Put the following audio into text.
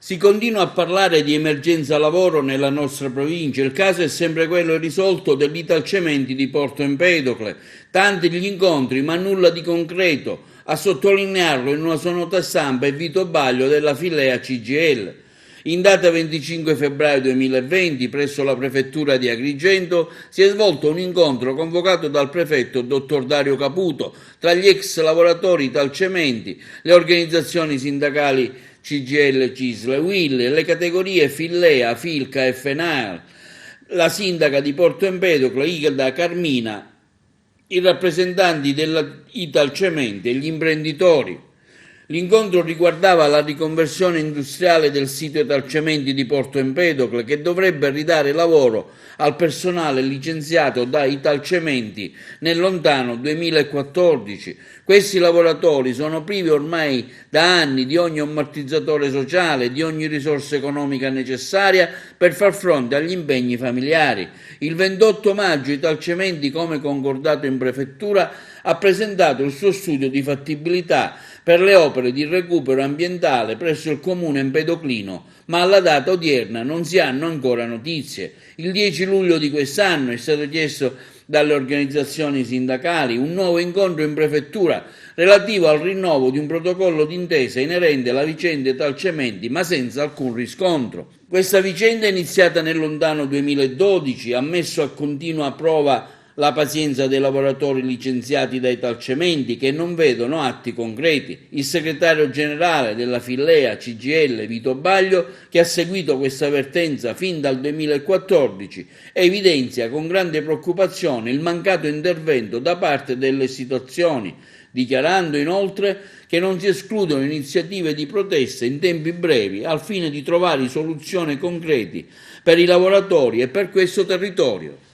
Si continua a parlare di emergenza lavoro nella nostra provincia, il caso è sempre quello irrisolto dell'Italcementi di Porto Empedocle, tanti gli incontri ma nulla di concreto, a sottolinearlo in una sua nota stampa è Vito Baglio della Filea CGIL. In data 25 febbraio 2020, presso la prefettura di Agrigento, si è svolto un incontro convocato dal prefetto dottor Dario Caputo tra gli ex lavoratori Italcementi, le organizzazioni sindacali CGIL, CISL, UIL, le categorie Fillea, Filca e FENAL, la sindaca di Porto Empedocle, Ilda Carmina, i rappresentanti dell'Italcementi e gli imprenditori. L'incontro riguardava la riconversione industriale del sito Italcementi di Porto Empedocle che dovrebbe ridare lavoro al personale licenziato da Italcementi nel lontano 2014. Questi lavoratori sono privi ormai da anni di ogni ammortizzatore sociale, di ogni risorsa economica necessaria per far fronte agli impegni familiari. Il 28 maggio Italcementi, come concordato in prefettura, ha presentato il suo studio di fattibilità per le opere di recupero ambientale presso il comune empedoclino, ma alla data odierna non si hanno ancora notizie. Il 10 luglio di quest'anno è stato chiesto dalle organizzazioni sindacali un nuovo incontro in prefettura relativo al rinnovo di un protocollo d'intesa inerente alla vicenda Italcementi, ma senza alcun riscontro. Questa vicenda è iniziata nel lontano 2012, ha messo a continua prova la pazienza dei lavoratori licenziati dai Italcementi che non vedono atti concreti. Il segretario generale della Fillea CGIL, Vito Baglio, che ha seguito questa vertenza fin dal 2014, evidenzia con grande preoccupazione il mancato intervento da parte delle istituzioni, dichiarando inoltre che non si escludono iniziative di protesta in tempi brevi al fine di trovare soluzioni concrete per i lavoratori e per questo territorio.